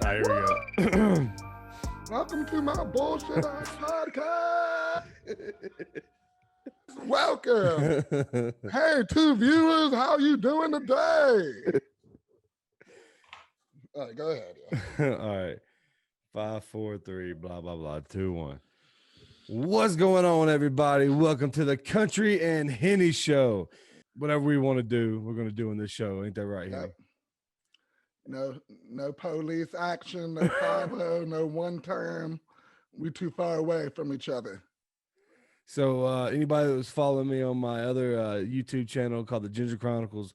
Here we go. Welcome to my bullshit ass podcast. Welcome. Hey, two viewers, how you doing today? All right, go ahead. All right. 5, 4, 3, blah, blah, blah, 2, 1. What's going on, everybody? Welcome to the Kountry and Henny show. Whatever we want to do, we're going to do in this show. Ain't that right, Henny? No police action, no 5-0, no one term. We too far away from each other. So anybody that was following me on my other YouTube channel called the Ginger Chronicles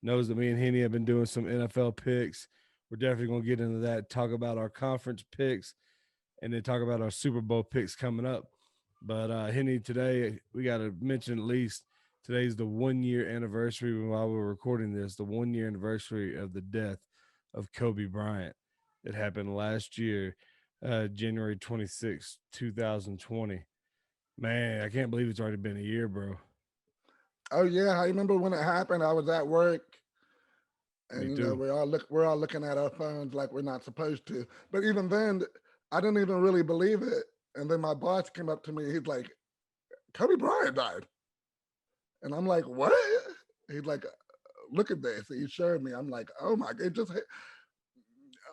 knows that me and Henny have been doing some NFL picks. We're definitely going to get into that, talk about our conference picks, and then talk about our Super Bowl picks coming up. But Henny, today we got to mention at least today's the 1-year anniversary while we're recording this, the 1-year anniversary of the death of Kobe Bryant. It happened last year, January 26, 2020. Man, I can't believe it's already been a year, bro. Oh yeah, I remember when it happened. I was at work, and you know we're all looking at our phones like we're not supposed to. But even then, I didn't even really believe it. And then my boss came up to me. He's like, "Kobe Bryant died," and I'm like, "What?" He's like, "Look at this." He showed me. I'm like, "Oh my!" It just hit.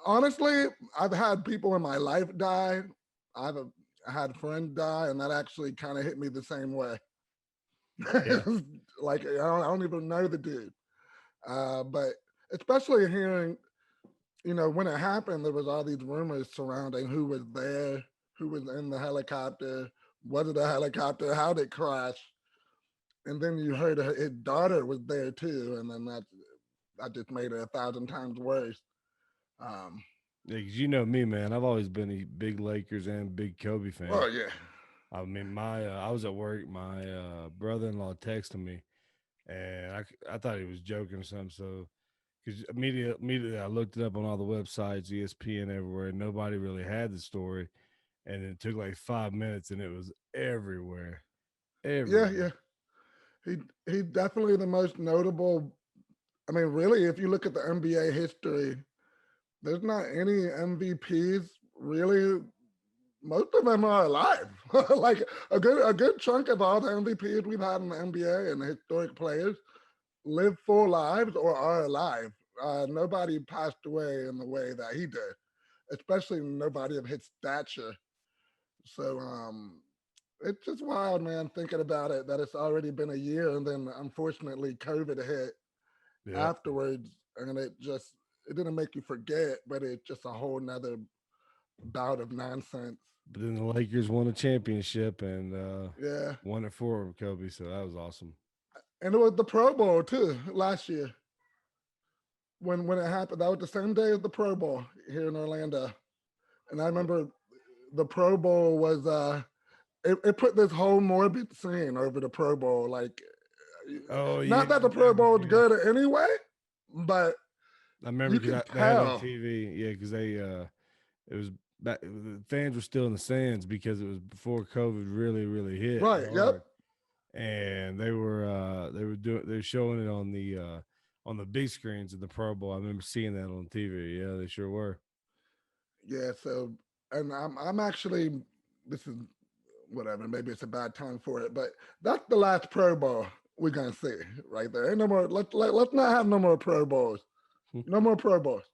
Honestly, I've had people in my life die. I had friends die, and that actually kind of hit me the same way. Yeah. Like I don't even know the dude, but especially hearing, you know, when it happened, there was all these rumors surrounding who was there, who was in the helicopter, was it a helicopter, how did it crash, and then you heard his daughter was there too, and then that just made it 1,000 times worse. Yeah, because you know me, man. I've always been a big Lakers and big Kobe fan. Oh yeah. I mean, I was at work. My brother-in-law texted me, and I thought he was joking or something. So, because immediately I looked it up on all the websites, ESPN, everywhere, and nobody really had the story. And it took like 5 minutes, and it was everywhere. Yeah. He's definitely the most notable. I mean, really, if you look at the NBA history, there's not any MVPs really. Most of them are alive. Like a good chunk of all the MVPs we've had in the NBA and the historic players live full lives or are alive. Nobody passed away in the way that he did, especially nobody of his stature. So it's just wild, man, thinking about it, that it's already been a year, and then unfortunately COVID hit afterwards, and it didn't make you forget, but it's just a whole nother bout of nonsense. But then the Lakers won a championship and won it for Kobe, so that was awesome. And it was the Pro Bowl too last year. When it happened, that was the same day as the Pro Bowl here in Orlando. And I remember the Pro Bowl was it put this whole morbid scene over the Pro Bowl. Like, not that the Pro Bowl is good anyway, but I remember because they had on TV, because it was back, the fans were still in the stands because it was before COVID really hit. Right. Yep. And they were showing it on the big screens of the Pro Bowl. I remember seeing that on TV. Yeah, they sure were. Yeah. So, and I'm actually, this is whatever. Maybe it's a bad time for it, but that's the last Pro Bowl we're gonna see right there. Ain't no more. Let's not have no more Pro Bowls. No more Pro Bowls.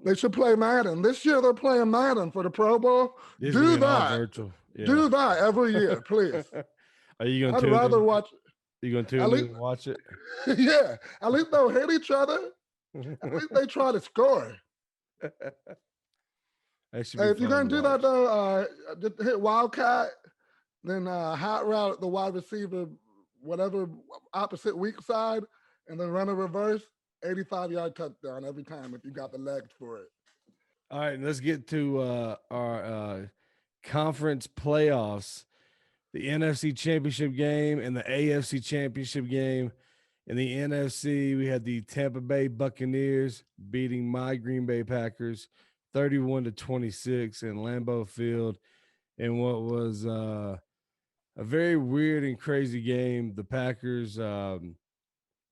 They should play Madden. This year they're playing Madden for the Pro Bowl. Do that. Virtual. Yeah. Do that every year, please. Are you going to? I'd rather watch. You going to tune in and watch it? Yeah. At least they'll hit each other. At least they try to score. Hey, if you're going to do that, though, just hit Wildcat, then hot route the wide receiver, whatever, opposite weak side, and then run a reverse. 85-yard touchdown every time if you got the legs for it. All right, let's get to our conference playoffs. The NFC Championship game and the AFC Championship game. In the NFC, we had the Tampa Bay Buccaneers beating my Green Bay Packers 31-26 in Lambeau Field in what was a very weird and crazy game. The Packers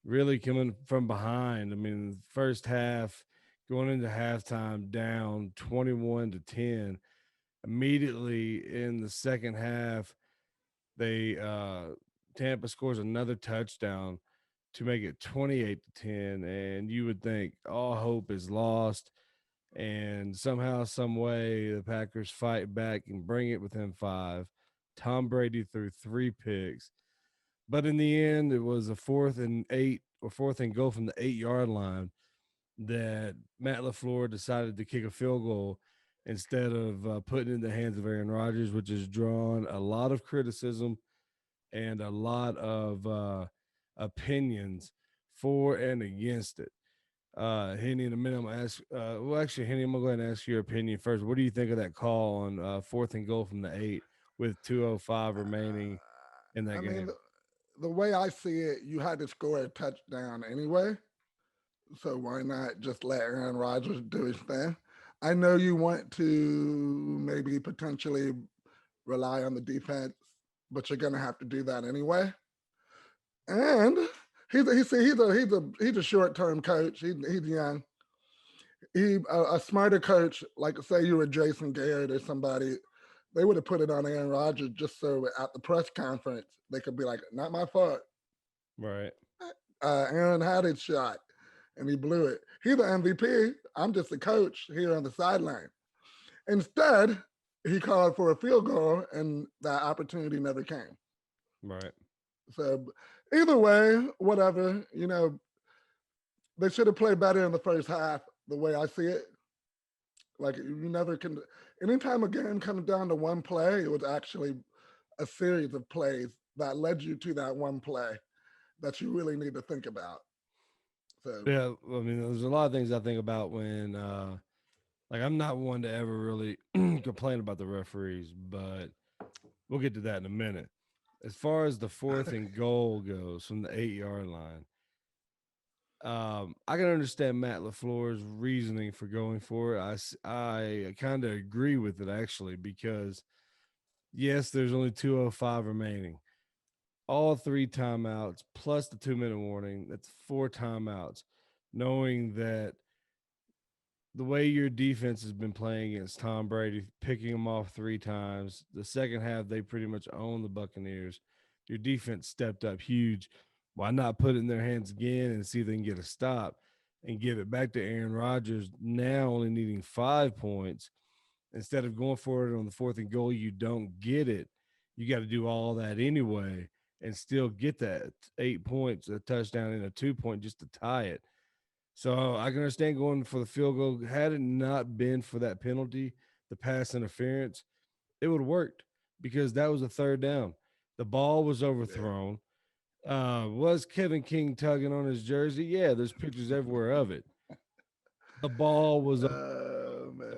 really coming from behind. I mean, first half, going into halftime down 21-10. Immediately in the second half, they Tampa scores another touchdown to make it 28-10, and you would think all hope is lost, and somehow, some way, the Packers fight back and bring it within 5. Tom Brady threw 3 picks, but in the end, it was a 4th and 8 or 4th and goal from the 8-yard line that Matt LaFleur decided to kick a field goal instead of putting it in the hands of Aaron Rodgers, which has drawn a lot of criticism and a lot of opinions for and against it. Henny, in a minute, I'm gonna ask. Actually, Henny, I'm gonna go ahead and ask your opinion first. What do you think of that call on 4th and goal from the 8 with 2:05 remaining in that I mean, game? the way I see it, you had to score a touchdown anyway. So why not just let Aaron Rodgers do his thing? I know you want to maybe potentially rely on the defense, but you're going to have to do that anyway. And he's a short term coach. He's young. A smarter coach, like say you were Jason Garrett or somebody, they would have put it on Aaron Rodgers just so at the press conference they could be like, "Not my fault. Right. Aaron had his shot and he blew it. He's the MVP. I'm just a coach here on the sideline." Instead, he called for a field goal and that opportunity never came. Right. So either way, whatever, they should have played better in the first half, the way I see it. Like you never can, anytime a game comes down to one play, it was actually a series of plays that led you to that one play that you really need to think about. So Yeah, I mean, there's a lot of things I think about when, like, I'm not one to ever really complain about the referees, but we'll get to that in a minute. As far as the 4th and goal goes from the 8-yard line, I can understand Matt LaFleur's reasoning for going for it. I kind of agree with it actually because yes, there's only 2:05 remaining. All 3 timeouts plus the 2-minute warning. That's 4 timeouts. Knowing that the way your defense has been playing against Tom Brady, picking him off 3 times, the second half they pretty much own the Buccaneers. Your defense stepped up huge. Why not put it in their hands again and see if they can get a stop and give it back to Aaron Rodgers, now only needing 5 points? Instead of going for it on the 4th and goal, you don't get it. You got to do all that anyway and still get that 8 points, a touchdown, and a 2-point just to tie it. So I can understand going for the field goal. Had it not been for that penalty, the pass interference, it would have worked because that was a 3rd down. The ball was overthrown. Was Kevin King tugging on his jersey? Yeah, there's pictures everywhere of it. The ball was it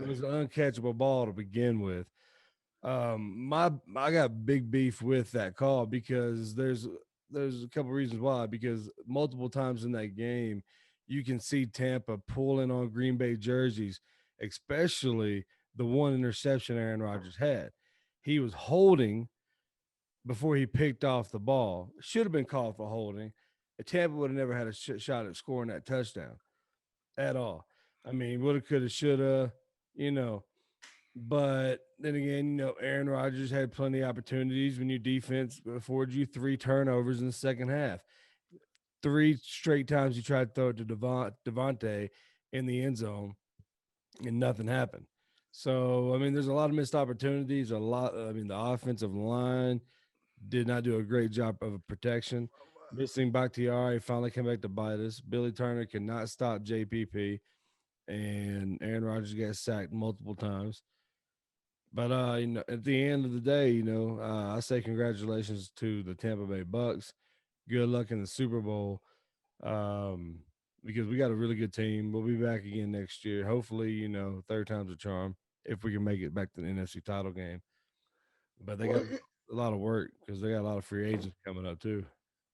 was an uncatchable ball to begin with. My I got big beef with that call because there's a couple reasons why. Because multiple times in that game, you can see Tampa pulling on Green Bay jerseys, especially the one interception Aaron Rodgers had. He was holding before he picked off the ball. Should have been called for holding. Tampa would have never had a shot at scoring that touchdown at all. I mean, woulda, coulda, shoulda, you know. But then again, Aaron Rodgers had plenty of opportunities when your defense afforded you 3 turnovers in the second half. 3 straight times you tried to throw it to Devontae in the end zone, and nothing happened. So, I mean, there's a lot of missed opportunities. The offensive line did not do a great job of protection. Missing Bakhtiari finally came back to bite us. Billy Turner cannot stop JPP, and Aaron Rodgers got sacked multiple times. But at the end of the day, I say congratulations to the Tampa Bay Bucks. Good luck in the Super Bowl, um, because we got a really good team. We'll be back again next year. Hopefully, 3rd time's a charm if we can make it back to the NFC title game. But they got well, a lot of work because they got a lot of free agents coming up too.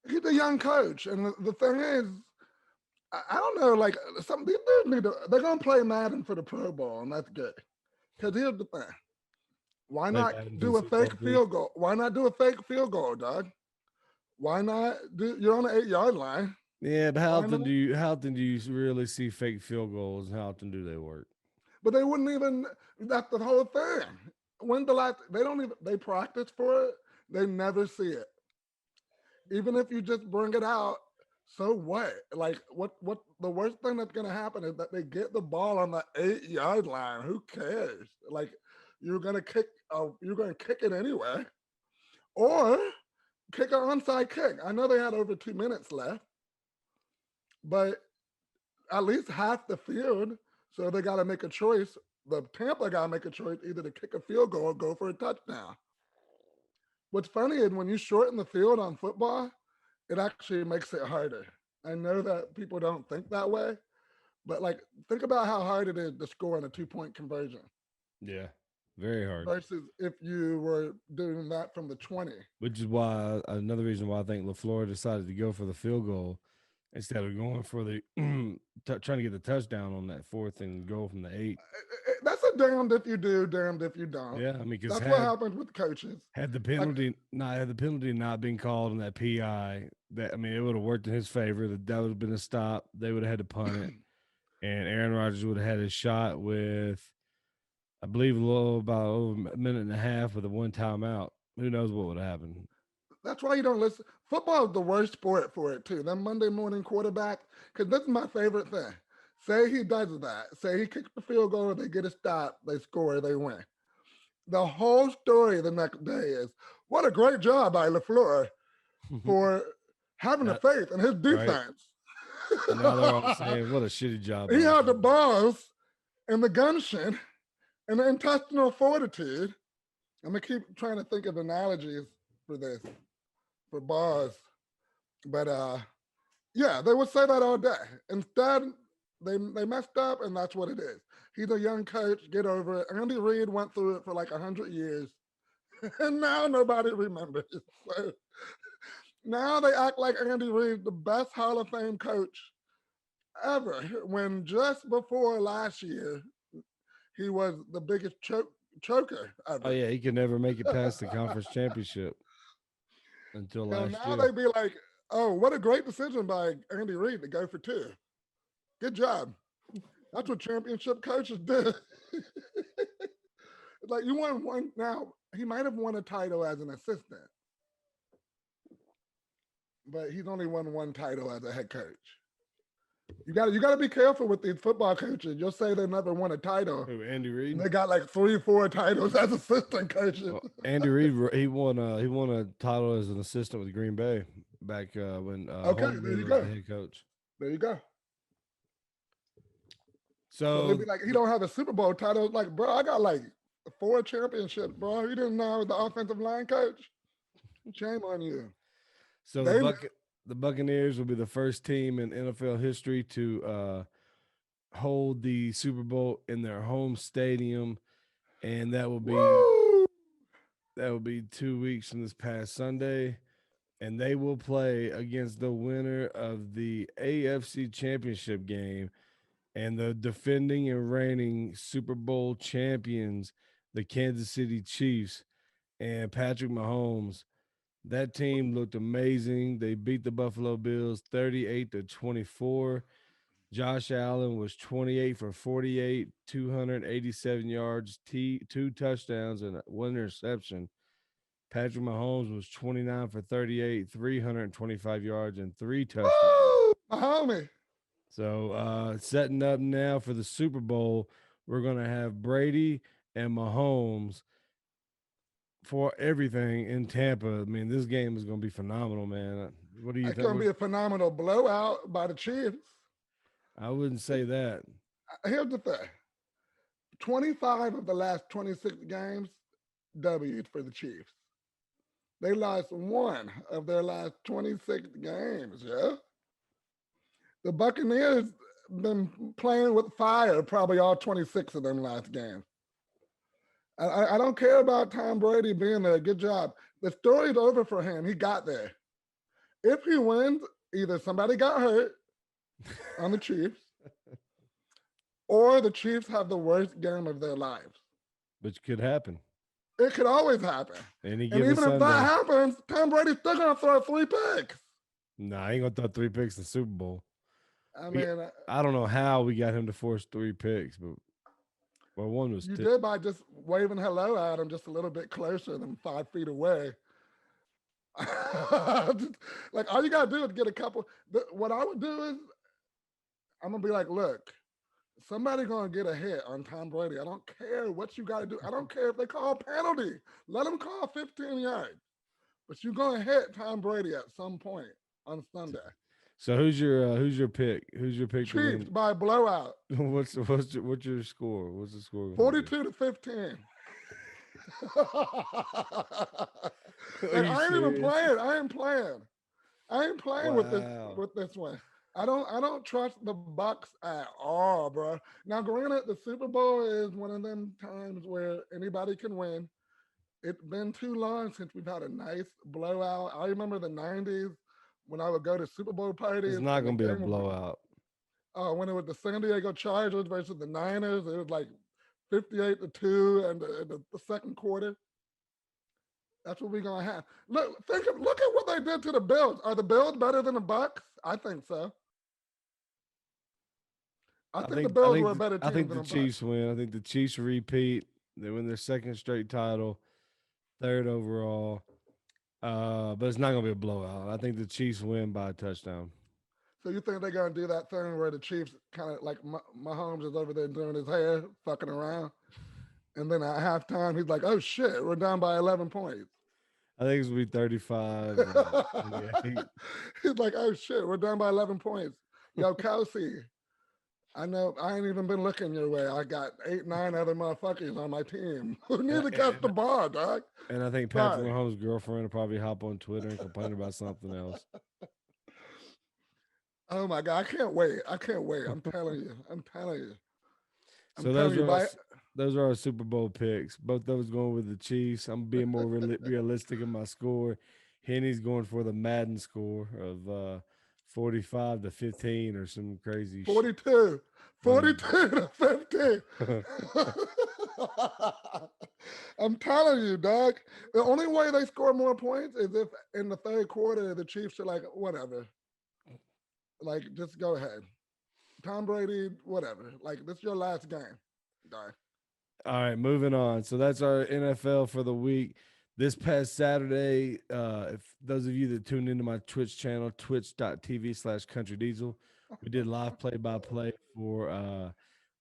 he's a young coach, and the thing is, I don't know. Like some these dudes need to. They're gonna play Madden for the Pro Bowl, and that's good. Because here's the thing: why Play not Madden for the do a Super Bowl fake too. field goal? Why not do a fake field goal, Doug? Why not do? You're on the 8-yard line. Yeah, but how often do you really see fake field goals? How often do they work? But they wouldn't even. That's the whole thing. When the last they don't even they practice for it. They never see it. Even if you just bring it out, so what? Like what the worst thing that's gonna happen is that they get the ball on the 8-yard line. Who cares? Like you're gonna kick it anyway. Or kick an onside kick. I know they had over 2 minutes left, but at least half the field. So they gotta make a choice. The Tampa gotta make a choice either to kick a field goal or go for a touchdown. What's funny is when you shorten the field on football, it actually makes it harder. I know that people don't think that way, but like think about how hard it is to score in a 2-point conversion. Yeah, very hard. Versus if you were doing that from the 20. Which is why another reason why I think LaFleur decided to go for the field goal instead of going for the trying to get the touchdown on that 4th and goal from the 8. That's a damned if you do, damned if you don't. Yeah, I mean, because that's what happens with coaches. Had the penalty not been called on that PI, that I mean, it would have worked in his favor. That would have been a stop. They would have had to punt it, and Aaron Rodgers would have had his shot with, I believe, about over a minute and a half with a 1 timeout. Who knows what would have happened? That's why you don't listen. Football is the worst sport for it too. That Monday morning quarterback, because this is my favorite thing. Say he does that. Say he kicks the field goal, they get a stop, they score, they win. The whole story the next day is, what a great job by LaFleur for having the faith in his defense. Right. Now they're all saying, what a shitty job. He had the balls and the gumption and the intestinal fortitude. I'm going to keep trying to think of analogies for this, for bars. But yeah, they would say that all day. Instead, they messed up, and that's what it is. He's a young coach. Get over it. Andy Reid went through it for like 100 years, and now nobody remembers. So now they act like Andy Reid, the best Hall of Fame coach ever, when just before last year, he was the biggest choker ever. Oh, yeah, he could never make it past the conference championship until last year. Now they'd be like, oh, what a great decision by Andy Reid to go for 2. Good job. That's what championship coaches do. Like you won one. Now he might have won a title as an assistant, but he's only won 1 title as a head coach. You got to be careful with these football coaches. You'll say they never won a title. Who, Andy Reid? They got like 3 or 4 titles as assistant coaches. Well, Andy Reid, he won a title as an assistant with Green Bay back when okay, there you go, the head coach. There you go. So they'd be like, he don't have a Super Bowl title. Like, bro, I got like 4 championships, bro. You didn't know I was the offensive line coach? Shame on you. So the Buccaneers will be the first team in NFL history to hold the Super Bowl in their home stadium, and that will be 2 weeks from this past Sunday, and they will play against the winner of the AFC Championship game and the defending and reigning Super Bowl champions, the Kansas City Chiefs, and Patrick Mahomes. That team looked amazing. They beat the Buffalo Bills 38-24. Josh Allen was 28 for 48, 287 yards, 2 touchdowns, and 1 interception. Patrick Mahomes was 29 for 38, 325 yards, and 3 touchdowns. Woo! Homie. So setting up now for the Super Bowl, we're going to have Brady and Mahomes for everything in Tampa. I mean, this game is going to be phenomenal, man. What do you think? It's going to be a phenomenal blowout by the Chiefs. I wouldn't say that. Here's the thing. 25 of the last 26 games, W's for the Chiefs. They lost 1 of their last 26 games, yeah? The Buccaneers been playing with fire probably all 26 of them last games. I don't care about Tom Brady being there. Good job. The story's over for him. He got there. If he wins, either somebody got hurt on the Chiefs or the Chiefs have the worst game of their lives. Which could happen. It could always happen. And even if that happens, Tom Brady's still going to throw 3 picks. Nah, I ain't gonna throw 3 picks in the Super Bowl. I mean, I don't know how we got him to force 3 picks, but one was you 2. did by just waving hello at him just a little bit closer than 5 feet away. Like all you gotta do is get a couple. What I would do is I'm gonna be like, look, somebody gonna get a hit on Tom Brady. I don't care what you gotta do. I don't care if they call a penalty. Let them call 15 yards. But you're gonna hit Tom Brady at some point on Sunday. So who's your pick? Who's your pick to Chiefs win? by blowout. What's your score? What's the score? 42-15. Are Like you I ain't even serious? playing. I ain't playing. I ain't playing Wow. with this one. I don't trust the Bucks at all, bro. Now, granted, the Super Bowl is one of them times where anybody can win. It's been too long since we've had a nice blowout. I remember the '90s when I would go to Super Bowl It's parties not and the gonna be a game would be blowout. when it was the San Diego Chargers versus the Niners. It was like 58-2 and the second quarter. That's what we're gonna have. Look at what they did to the Bills. Are the Bills better than the Bucks? I think so. I I think the think I Bills think were a better I team think than the the Bucks. Chiefs win. I think the Chiefs repeat. They win their second straight title, third overall. But it's not gonna be a blowout. I think the Chiefs win by a touchdown. So you think they're gonna do that thing where the Chiefs kind of like Mahomes is over there doing his hair, fucking around, and then at halftime he's like, "Oh shit, we're down by 11 points." I think it's gonna be 35, 28. He's like, "Oh shit, we're down by 11 points." Yo, Kelsey, I know I ain't even been looking your way. I got 8, 9 other motherfuckers on my team who need And, to catch the and, ball, dog. and I think Patrick Sorry. Mahomes' girlfriend will probably hop on Twitter and complain about something else. Oh my god, I can't wait. I can't wait. I'm telling you. I'm telling you. I'm So telling you. By those are our Super Bowl picks. Both those going with the Chiefs. I'm being more realistic in my score. Henny's going for the Madden score of 45-15 or some crazy 42, funny. 42-15. I'm telling you, dog. The only way they score more points is if in the third quarter the Chiefs are like, whatever. Like, just go ahead. Tom Brady, whatever. Like, this is your last game. Dog. All right, moving on. So that's our NFL for the week. This past Saturday, if those of you that tuned into my Twitch channel, twitch.tv/Country Diesel, we did live play-by-play for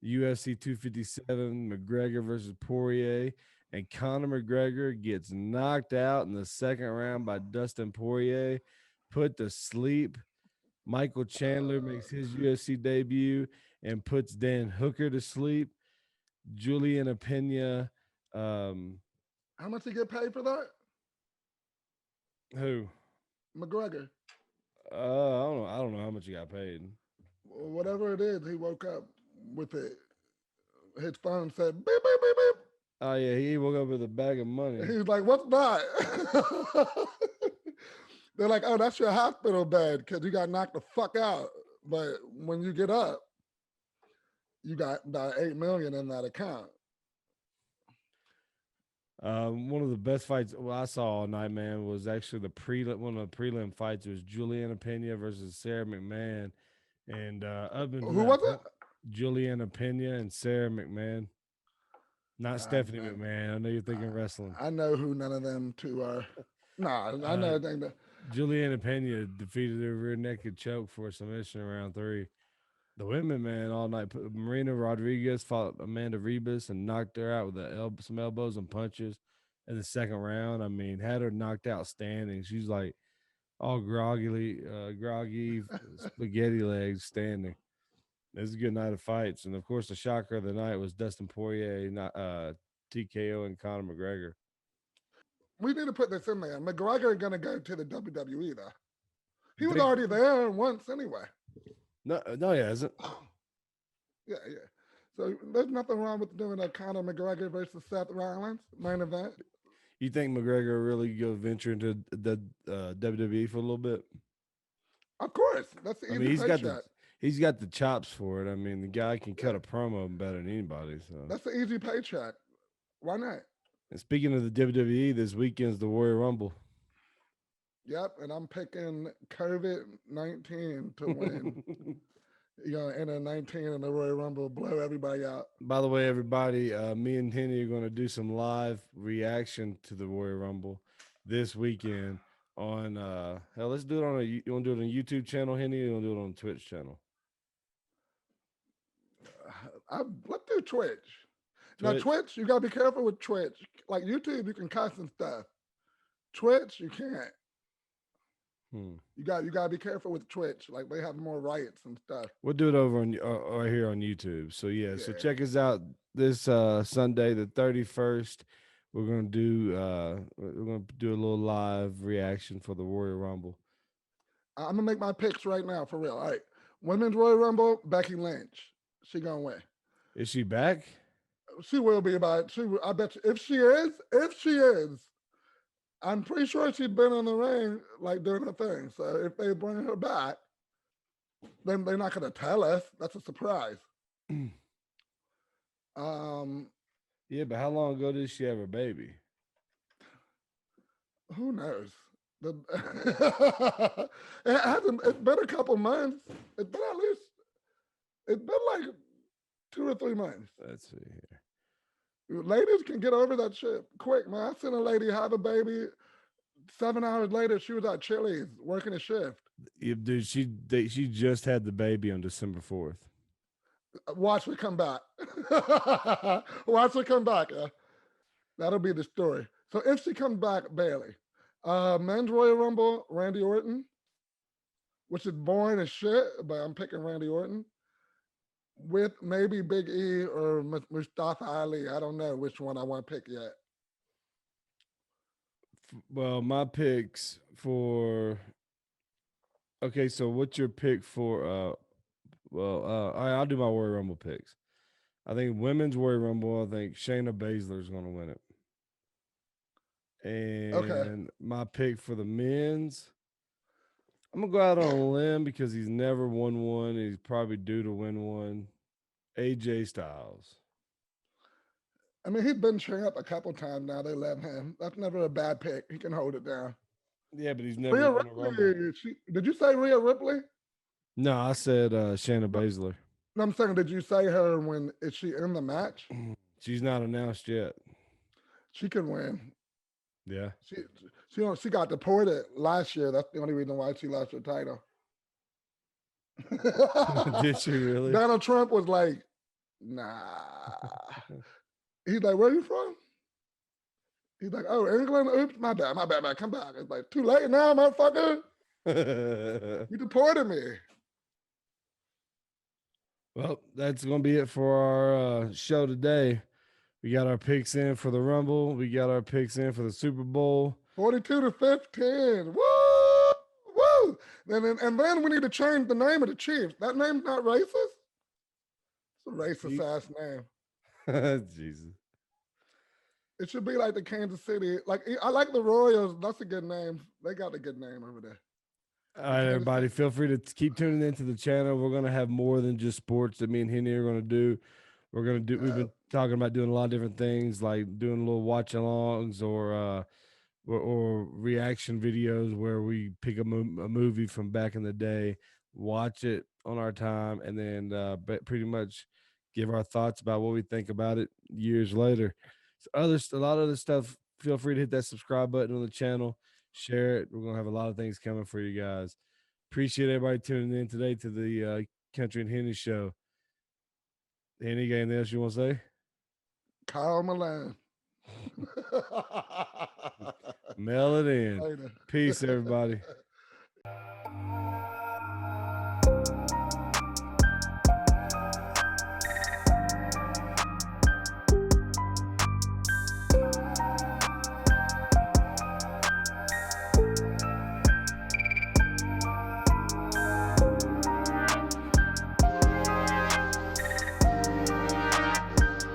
UFC 257, McGregor versus Poirier. And Conor McGregor gets knocked out in the second round by Dustin Poirier, put to sleep. Michael Chandler makes his UFC debut and puts Dan Hooker to sleep. Juliana Pena. How much he get paid for that? Who? McGregor. I don't know how much he got paid. Whatever it is, he woke up with it. His phone said beep beep beep beep. Oh yeah, he woke up with a bag of money. He was like, "What's that?" They're like, "Oh, that's your hospital bed because you got knocked the fuck out. But when you get up, you got about 8 million in that account." One of the best fights I saw all night, man, was actually one of the prelim fights. It was Juliana Pena versus Sarah McMahon, and up until Who that was point, it? Juliana Pena and Sarah McMahon, not I, Stephanie McMahon. I know you're thinking wrestling. I know who none of them two are. Nah, I Uh, know that. Juliana Pena defeated her rear naked choke for a submission in round 3. The women, man, all night. Marina Rodriguez fought Amanda Rebus and knocked her out with some elbows and punches in the second round. I mean, had her knocked out standing. She's like all groggy, spaghetti legs standing. It was a good night of fights. And of course, the shocker of the night was Dustin Poirier, TKO and Conor McGregor. We need to put this in there. McGregor gonna go to the WWE though. He was Big already there once anyway. no, he hasn't. Yeah. So there's nothing wrong with doing a Conor McGregor versus Seth Rollins main event. You think McGregor really go venture into the WWE for a little bit? Of course, that's the I easy mean, paycheck. he's got the chops for it. I mean, the guy can cut a promo better than anybody. So That's the easy paycheck. Why not? and speaking of the WWE, this weekend's the Royal Rumble. Yep, and I'm picking COVID-19 to win. Enter 19 in the Royal Rumble, blow everybody out. By the way, everybody, me and Henny are going to do some live reaction to the Royal Rumble this weekend on hell. Let's do it on you want to do it on YouTube channel, Henny, or you want to do it on Twitch channel? Let's do Twitch. Now, Twitch, you got to be careful with Twitch. Like YouTube, you can cuss and stuff. Twitch, you can't. You got to be careful with Twitch. Like they have more rights and stuff. We'll do it over on right here on YouTube. So yeah, so check us out this Sunday, the 31st. We're gonna do a little live reaction for the Royal Rumble. I'm gonna make my picks right now for real. All right, Women's Royal Rumble, Becky Lynch. She gonna win. Is she back? She will be about. I bet you, if she is, I'm pretty sure she's been in the ring like doing her thing. So if they bring her back, then they're not gonna tell us. That's a surprise. Yeah, but how long ago did she have her baby? Who knows? It hasn't. It's been a couple months. It's been at least. It's been like 2 or 3 months. Let's see here. Ladies can get over that shit quick, man. I seen a lady have a baby. 7 hours later, she was at Chili's working a shift. Yeah, dude, she just had the baby on December 4th. Watch her come back. Watch her come back. Yeah. That'll be the story. So if she comes back, Bailey. Men's Royal Rumble, Randy Orton, which is boring as shit, but I'm picking Randy Orton. With maybe Big E or Mustafa Ali. I don't know which one I want to pick yet. Well, my picks for. Okay, so what's your pick for? I'll do my Royal Rumble picks. I think women's Royal Rumble. I think Shayna Baszler is going to win it. And my pick for the men's. I'm gonna go out on a limb because he's never won one. He's probably due to win one. AJ Styles. I mean, he's been champ a couple times now. They let him. That's never a bad pick. He can hold it down. Yeah, but he's never won a Rumble. Did you say Rhea Ripley? No, I said Shayna Baszler. No, I'm saying, did you say her when is she in the match? She's not announced yet. She can win. Yeah. She got deported last year. That's the only reason why she lost her title. Did she really? Donald Trump was like, nah. He's like, where are you from? He's like, oh, England? Oops, my bad, come back. It's like, too late now, motherfucker. You deported me. Well, that's going to be it for our show today. We got our picks in for the Rumble. We got our picks in for the Super Bowl. 42-15. Woo! Woo! And then we need to change the name of the Chiefs. That name's not racist? It's a racist ass name. Jesus. It should be like the Kansas City. Like, I like the Royals. That's a good name. They got a good name over there. All right, everybody, feel free to keep tuning into the channel. We're going to have more than just sports that me and Henny are going to do. We're going to do, we've been talking about doing a lot of different things, like doing a little watch alongs or reaction videos where we pick a movie from back in the day, watch it on our time, and then pretty much give our thoughts about what we think about it years later. So a lot of other stuff. Feel free to hit that subscribe button on the channel, share it. We're gonna have a lot of things coming for you guys. Appreciate everybody tuning in today to the Kountry and Henny show. Henny, got anything else you want to say? Kyle Milan. Mail it in. Later. Peace, everybody.